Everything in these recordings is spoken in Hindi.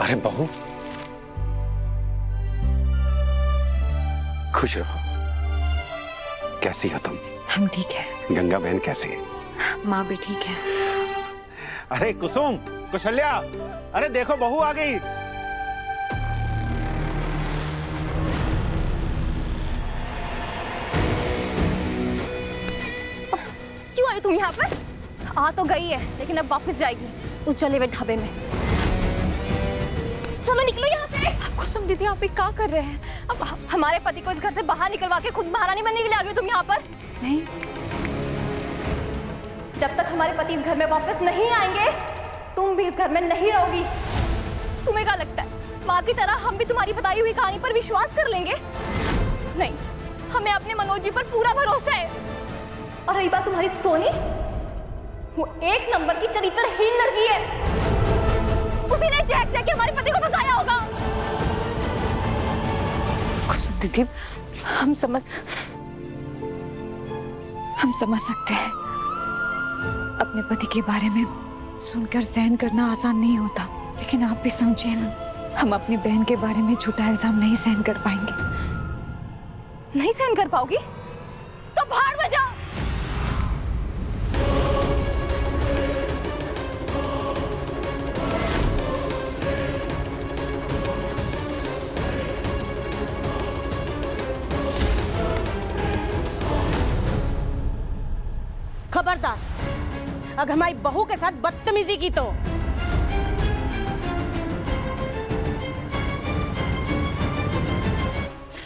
अरे बहू, खुश रहो। कैसी हो तुम? हम ठीक है। गंगा बहन कैसी है? माँ भी ठीक है। अरे कुसुम, कुशल्या, अरे देखो बहू आ गई। क्यों आई तुम यहाँ पर? आ तो गई है लेकिन अब वापस जाएगी उस जले हुए ढाबे में। चलो निकलो यहाँ से। कुसुम दीदी, आप ये क्या कर रहे हैं? अब हमारे पति को इस घर से बाहर निकलवा के खुद महारानी बनने के लिए आ गई हो तुम यहाँ पर? नहीं, जब तक हमारे पति इस घर में वापस नहीं आएंगे तुम भी इस घर में नहीं रहोगी। तुम्हें क्या लगता है माँ की तरह हम भी तुम्हारी बताई हुई कहानी पर विश्वास कर लेंगे? नहीं, हमें अपने मनोज जी पर पूरा भरोसा है। और रही बात तुम्हारी सोनी, वो एक नंबर की चरित्रहीन लड़की है। उसी ने चेक के हमारे पति को फंसाया होगा। कुसुम दीदी, हम समझ सकते हैं। अपने पति के बारे में सुनकर सहन करना आसान नहीं होता, लेकिन आप भी समझिए ना, हम अपनी बहन के बारे में झूठा इल्जाम नहीं सहन कर पाएंगे। नहीं सहन कर पाओगी तो भाड़ में जाओ। खबरदार, अगर हमारी बहू के साथ बदतमीजी की तो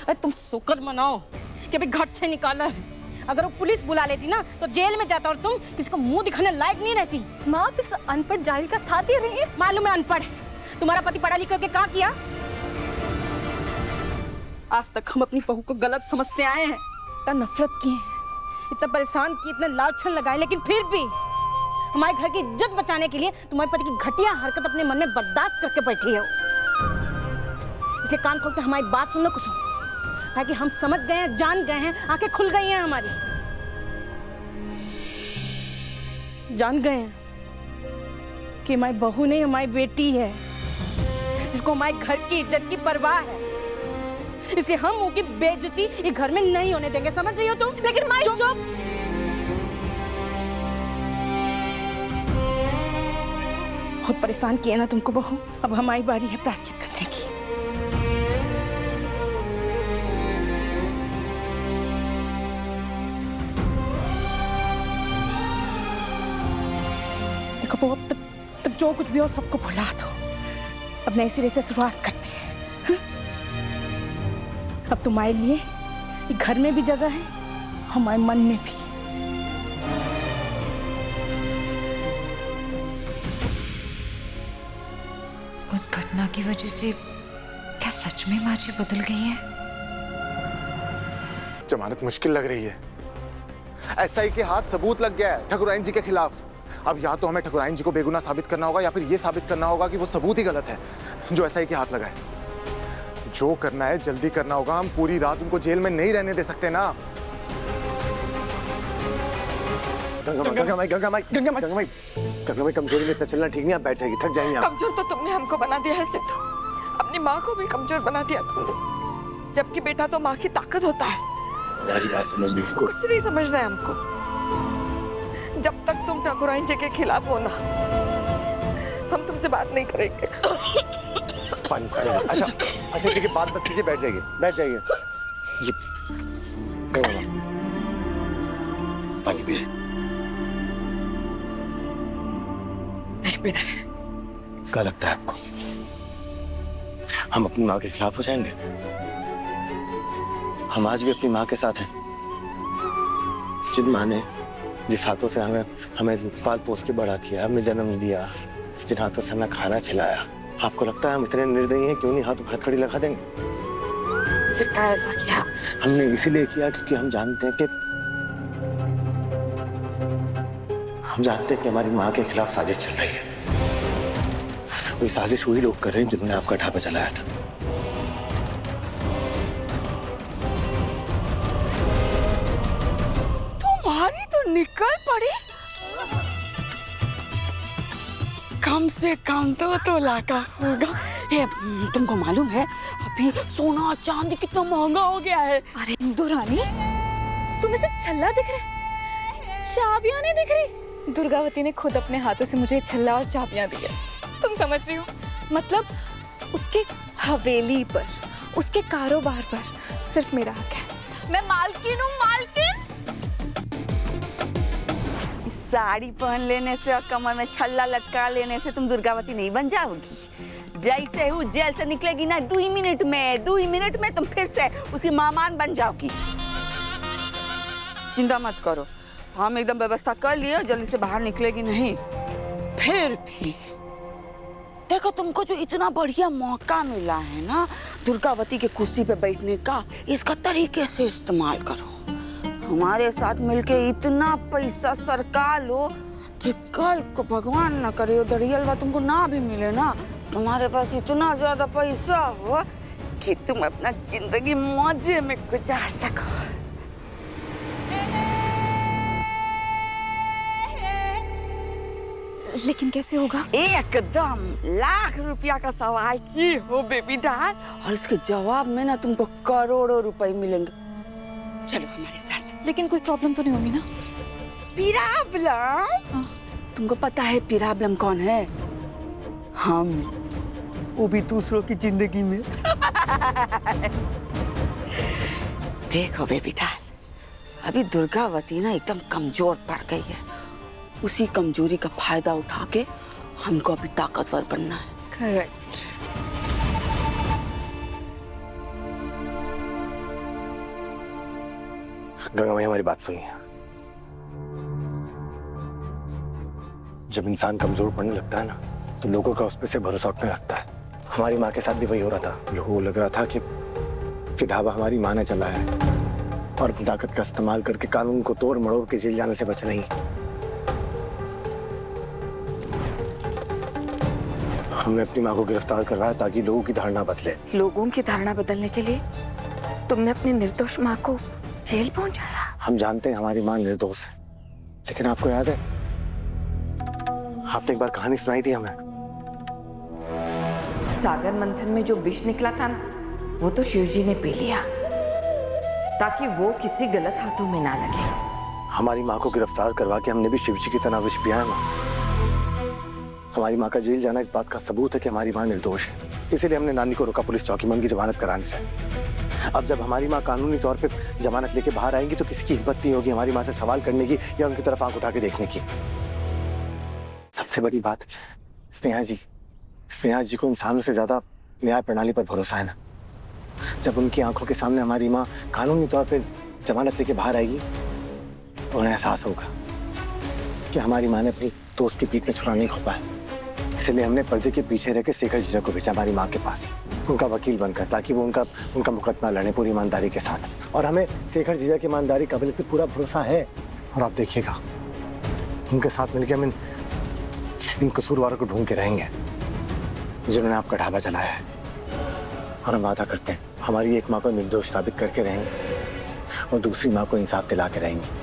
अरे तुम शुक्र मनाओ कि अभी घर से निकाला है। अगर वो पुलिस बुला लेती ना तो जेल में जाता और तुम किसी को मुंह दिखाने लायक नहीं रहती। माँ इस अनपढ़ जाहिल का साथ दे रही है। मालूम है अनपढ़, तुम्हारा पति पढ़ा लिखा के क्या किया? आज तक हम अपनी बहू को गलत समझते आए हैं, इतना नफरत किए, इतना परेशान किए, इतने लाल छन लगाए, लेकिन फिर भी हमारे घर की इज्जत बचाने के लिए तुम्हारे पति की घटिया हरकत अपने मन में बर्दाश्त करके बैठी हो। इसलिए कान खोल के हमारी बात सुन लो कुसुम, ताकि हम समझ गए हैं, जान गए हैं, आंखें खुल गई हैं हमारी। जान गए हैं कि हमारी बहू नहीं, हमारी बेटी है, जिसको हमारे घर की इज्जत की परवाह है। इसलिए हम वो की बेइज्जती इस घर में नहीं होने देंगे, समझ रही हो तुम? लेकिन माँ चुप। खुद परेशान किया ना तुमको बहू, अब हमारी बारी है प्रायश्चित करने की। देखो बहू, अब तक जो कुछ भी हो सबको भुला दो। अब नए सिरे से शुरुआत करते हैं। अब तुम्हारे लिए घर में भी जगह है, हमारे मन में भी। उस घटना की वजह से क्या सच में माँ जी बदल गई है? जमानत मुश्किल लग रही है। एसआई के हाथ सबूत लग गया है ठकुराइन जी के खिलाफ। अब या तो हमें ठकुराइन जी को बेगुनाह साबित करना होगा या फिर ये साबित करना होगा कि वो सबूत ही गलत है जो एसआई के हाथ लगा है। जो करना है जल्दी करना होगा, हम पूरी रात उनको जेल में नहीं रहने दे सकते ना। गंगा माई कमजोरी में इतना चलना ठीक नहीं, आप बैठ जाएगी, थक जाएंगे आप। कमजोर तो तुमने हमको बना दिया है सिद्धू, अपनी माँ को भी कमजोर बना दिया तुमने, जबकि बेटा तो माँ की ताकत होता है। कुछ नहीं समझना है हमको। जब तक तुम ठाकुराइन जी के खिलाफ हो ना, हम तुमसे बात नहीं करेंगे। अच्छा ठीक है, बात मत कीजिए, बैठ जाइए, बैठ जाइए। ये पानी पिए। नहीं पीना। क्या लगता है आपको हम अपनी माँ के खिलाफ हो जाएंगे? हम आज भी अपनी माँ के साथ हैं। जिन माँ ने जिस हाथों से हमें पाल पोस के बड़ा किया, हमें जन्म दिया, जिन हाथों से हमें खाना खिलाया, आपको लगता है हम इतने निर्दयी हैं? क्यों नहीं हाथों पर हथकड़ी लगा देंगे? फिर क्या ऐसा किया? हमने इसीलिए किया क्योंकि हम जानते हैं कि हमारी माँ के खिलाफ साजिश चल रही है। वही साजिश वही लोग कर रहे हैं जिन्होंने आपका ढाबा चलाया था। तुम्हारी तो निकल पड़ी। कम से कम 2 तोला का होगा। ये तुमको मालूम है अभी सोना चांदी कितना महंगा हो गया है। अरे दुरानी, तुम्हें सिर्फ छल्ला दिख रहा है, चाबियां नहीं दिख रही। दुर्गावती ने खुद अपने हाथों से मुझे छल्ला और चाबियां दी है। तुम समझ रही हो? मतलब उसके हवेली पर, उसके कारोबार पर सिर्फ मेरा हक है। मैं मालकिन हूँ, मालकिन। साड़ी पहन लेने से और कमर में छल्ला लटका लेने से तुम दुर्गावती नहीं बन जाओगी। जैसे वो जेल से निकलेगी ना 2 मिनट में तुम फिर से उसकी मामान बन जाओगी। चिंता मत करो, हम एकदम व्यवस्था कर लिए, जल्दी से बाहर निकलेगी नहीं। फिर भी देखो, तुमको जो इतना बढ़िया मौका मिला है ना दुर्गावती के कुर्सी पे बैठने का, इसका तरीके से इस्तेमाल करो। हमारे साथ मिलके इतना पैसा सरका लो कि कल को भगवान ना करे वो दरियलवा तुमको ना भी मिले ना, तुम्हारे पास इतना ज्यादा पैसा हो कि तुम अपना जिंदगी मजे में गुजार सको। लेकिन कैसे होगा? एकदम लाख रुपया का सवाल की हो बेबी डाल, और इसके जवाब में ना तुमको करोड़ों रुपए मिलेंगे। चलो हमारे साथ। लेकिन कोई प्रॉब्लम तो नहीं होगी ना? पिराबलम? तुमको पता है पिराबलम कौन है? हम, वो भी दूसरों की जिंदगी में। देखो बेबी डाल, अभी दुर्गावती ना एकदम कमजोर पड़ गई है। उसी कमजोरी का फायदा उठा के हमको अभी ताकतवर बनना है। करेक्ट। गंगा मैया, हमारी बात सुनिए। जब इंसान कमजोर पड़ने लगता है ना, तो लोगों का उस पे से भरोसा उठने लगता है। हमारी माँ के साथ भी वही हो रहा था। लोगों को लग रहा था कि ढाबा हमारी माँ ने चलाया है और अपनी ताकत का इस्तेमाल करके कानून को तोड़ मड़ोड़ के जेल जाने से बच रही। हमने अपनी माँ को गिरफ्तार करवाया ताकि लोगों की धारणा बदले। लोगों की धारणा बदलने के लिए तुमने अपनी निर्दोष माँ को जेल पहुंचाया? हम जानते हैं हमारी माँ निर्दोष है, लेकिन आपको याद है आपने एक बार कहानी सुनाई थी हमें। सागर मंथन में जो विष निकला था ना, वो तो शिवजी ने पी लिया ताकि वो किसी गलत हाथों में ना लगे। हमारी माँ को गिरफ्तार करवा के हमने भी शिवजी की तरह विष पिया है ना। हमारी माँ का जेल जाना इस बात का सबूत है कि हमारी माँ निर्दोष है। इसीलिए हमने नानी को रोका पुलिस चौकी में उनकी जमानत कराने से। अब जब हमारी माँ कानूनी तौर पे जमानत लेके बाहर आएंगी तो किसी की हिम्मत नहीं होगी हमारी माँ से सवाल करने की या उनकी तरफ आंख उठा के देखने की। सबसे बड़ी बात स्नेहा जी को इंसानों से ज्यादा न्याय प्रणाली पर भरोसा है ना। जब उनकी आंखों के सामने हमारी माँ कानूनी तौर पे जमानत लेके बाहर आएगी तो उन्हें एहसास होगा कि हमारी माँ ने अपनी दोस्त की पीठ में छुरा नहीं खोपा है। इसलिए हमने पर्दे के पीछे रह के शेखर जीजा को भेजा हमारी माँ के पास, उनका वकील बनकर, ताकि वो उनका मुकदमा लड़े पूरी ईमानदारी के साथ। और हमें शेखर जीजा की ईमानदारी काबिलियत पे पूरा भरोसा है। और आप देखिएगा उनके साथ मिलकर हम इन कसूरवारों को ढूंढ के रहेंगे जिन्होंने आपका ढाबा चलाया है। और हम वादा करते हैं हमारी एक माँ को निर्दोष साबित करके रहेंगे और दूसरी माँ को इंसाफ दिला के रहेंगे।